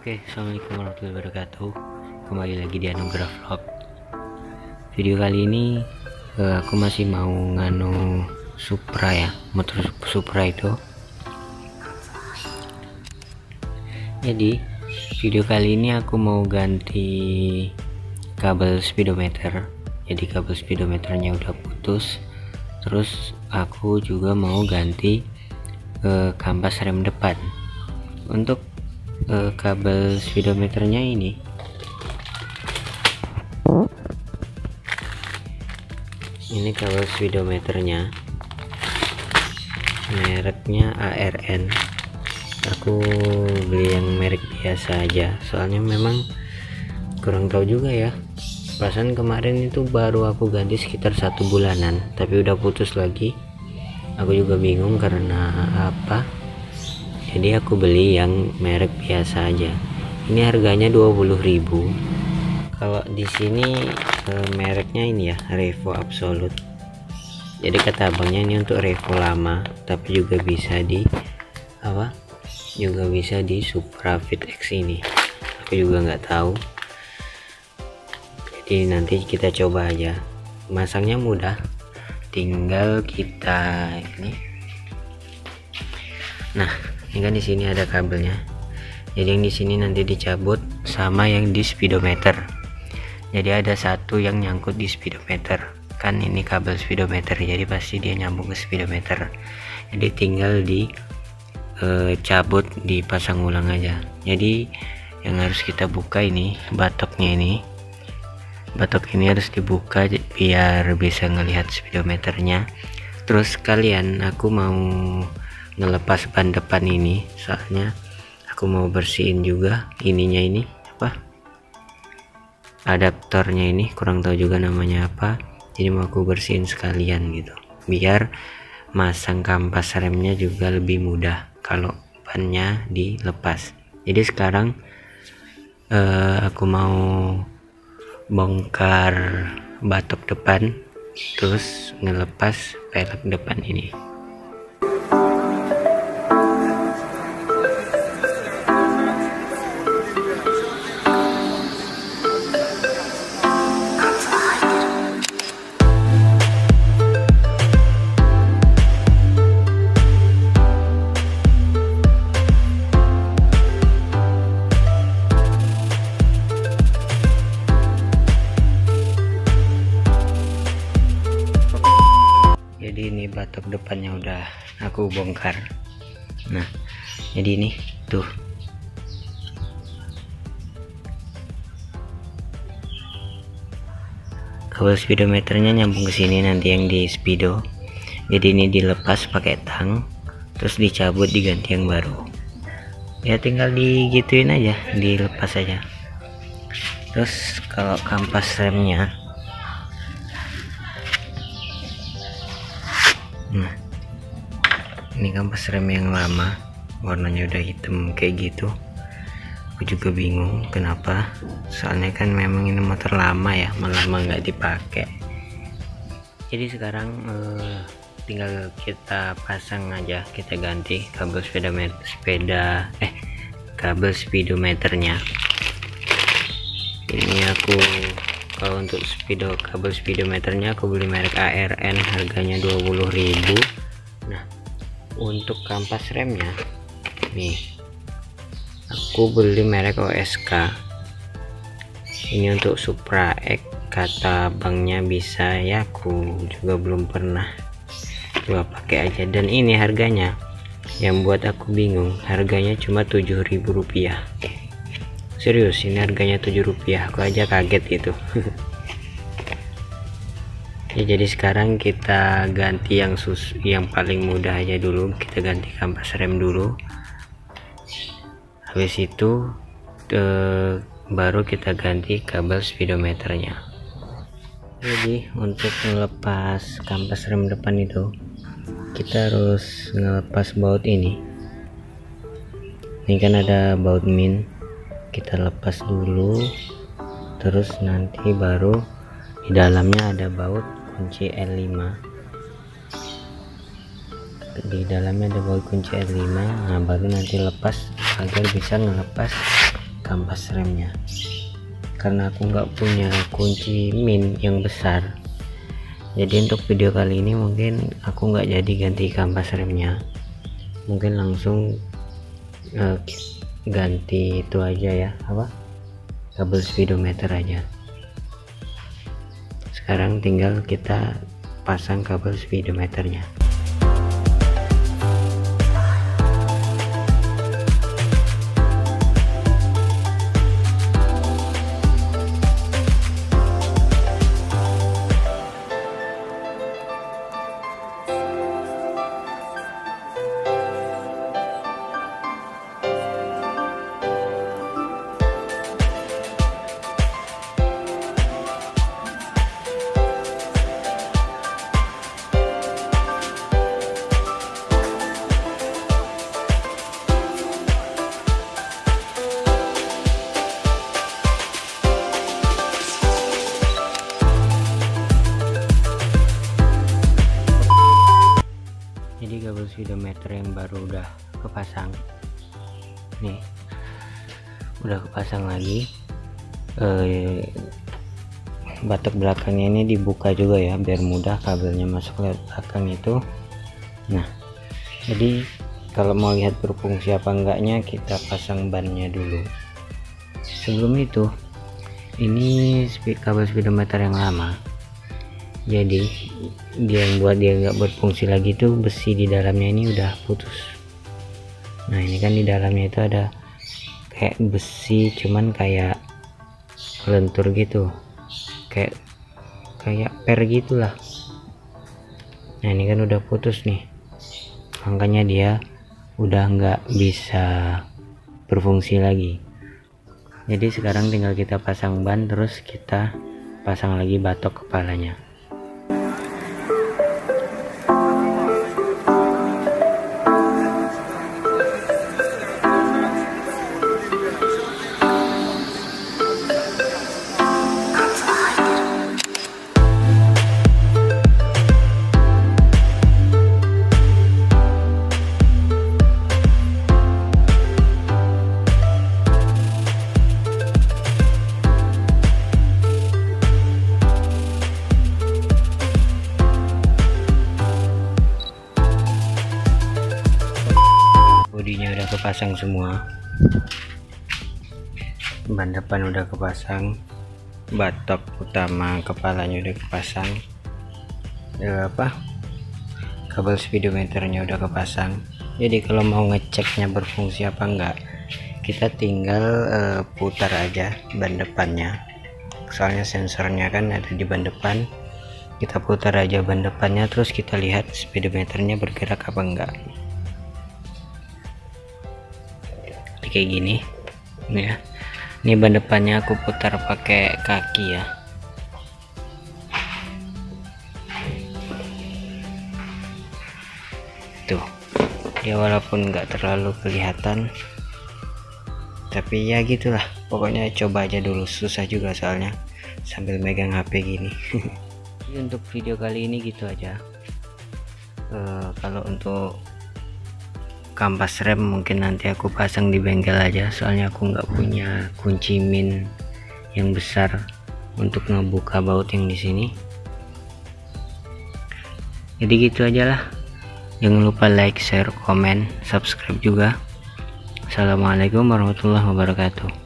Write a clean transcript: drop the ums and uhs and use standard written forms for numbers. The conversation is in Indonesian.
Oke, assalamualaikum warahmatullahi wabarakatuh. Kembali lagi di Anugerah Vlog. Video kali ini aku masih mau nganu Supra ya, motor Supra itu. Jadi video kali ini aku mau ganti kabel speedometer. Jadi kabel speedometernya udah putus. Terus aku juga mau ganti kampas rem depan. Untuk kabel speedometernya ini kabel speedometernya mereknya ARN. Aku beli yang merek biasa aja, soalnya memang kurang tahu juga ya, perasaan kemarin itu baru aku ganti sekitar 1 bulanan tapi udah putus lagi. Aku juga bingung karena apa, jadi aku beli yang merek biasa aja. Ini harganya 20.000. Kalau di sini mereknya ini ya, Revo Absolute. Jadi kata abangnya ini untuk Revo lama, tapi juga bisa di Supra Fit X ini. Aku juga nggak tahu. Jadi nanti kita coba aja. Masangnya mudah, tinggal kita ini. Nah, ini kan di sini ada kabelnya. Jadi yang di sini nanti dicabut sama yang di speedometer. Jadi ada satu yang nyangkut di speedometer. Kan ini kabel speedometer, jadi pasti dia nyambung ke speedometer. Jadi tinggal cabut, dipasang ulang aja. Jadi yang harus kita buka ini batoknya ini. Batok ini harus dibuka biar bisa ngelihat speedometernya. Terus kalian, aku mau ngelepas ban depan ini, soalnya aku mau bersihin juga ininya, ini adaptornya ini, kurang tahu juga namanya apa. Jadi mau aku bersihin sekalian gitu, biar masang kampas remnya juga lebih mudah kalau bannya dilepas. Jadi sekarang aku mau bongkar batok depan, terus ngelepas pelek depan ini. Jadi ini batok depannya udah aku bongkar. Nah, jadi ini tuh, kabel speedometernya nyambung ke sini nanti yang di speedo. Jadi ini dilepas pakai tang, terus dicabut, diganti yang baru. Ya tinggal digituin aja, dilepas aja. Terus kalau kampas remnya, nah ini kampas rem yang lama, warnanya udah hitam kayak gitu. Aku juga bingung kenapa, soalnya kan memang ini motor lama ya, lama nggak dipakai. Jadi sekarang tinggal kita pasang aja, kita ganti kabel kabel speedometernya. Ini aku, kalau untuk kabel speedometernya aku beli merek ARN, harganya 20.000. Nah, untuk kampas remnya nih aku beli merek OSK. Ini untuk Supra X, kata banknya bisa ya, aku juga belum pernah coba pakai aja. Dan ini harganya yang buat aku bingung, harganya cuma 7.000 rupiah. Serius, ini harganya 7 rupiah, aku aja kaget itu. Ya, jadi sekarang kita ganti yang paling mudah aja dulu, kita ganti kampas rem dulu. Habis itu baru kita ganti kabel speedometernya. Jadi untuk melepas kampas rem depan itu, kita harus ngelepas baut ini. Ini kan ada baut min, kita lepas dulu. Terus nanti baru di dalamnya ada baut kunci L5. Di dalamnya ada baut kunci L5. Nah, baru nanti lepas agar bisa ngelepas kampas remnya, karena aku nggak punya kunci min yang besar. Jadi untuk video kali ini mungkin aku nggak jadi ganti kampas remnya, mungkin langsung ganti itu aja ya, apa, kabel speedometer aja. Sekarang tinggal kita pasang kabel speedometernya. Jadi kabel speedometer yang baru udah kepasang nih, udah kepasang lagi. Batok belakangnya ini dibuka juga ya, biar mudah kabelnya masuk lewat belakang itu. Nah, jadi kalau mau lihat berfungsi apa enggaknya, kita pasang bannya dulu. Sebelum itu, ini kabel speedometer yang lama, jadi dia yang buat dia nggak berfungsi lagi tuh besi di dalamnya ini udah putus. Nah ini kan di dalamnya itu ada kayak besi, cuman kayak lentur gitu, kayak per gitulah. Nah ini kan udah putus nih, makanya dia udah nggak bisa berfungsi lagi. Jadi sekarang tinggal kita pasang ban, terus kita pasang lagi batok kepalanya. Bodinya udah kepasang semua, ban depan udah kepasang, batok utama kepalanya udah kepasang, kabel speedometernya udah kepasang. Jadi kalau mau ngeceknya berfungsi apa enggak, kita tinggal putar aja ban depannya, soalnya sensornya kan ada di ban depan. Kita putar aja ban depannya, terus kita lihat speedometernya bergerak apa enggak. Kayak gini ya. Ini ban depannya aku putar pakai kaki ya. Tuh ya, walaupun nggak terlalu kelihatan, tapi ya gitulah, pokoknya coba aja dulu. Susah juga soalnya sambil megang HP gini. Jadi untuk video kali ini gitu aja. Kalau untuk kampas rem mungkin nanti aku pasang di bengkel aja, soalnya aku nggak punya kunci min yang besar untuk ngebuka baut yang di sini. Jadi gitu aja lah. Jangan lupa like, share, komen, subscribe juga. Assalamualaikum warahmatullahi wabarakatuh.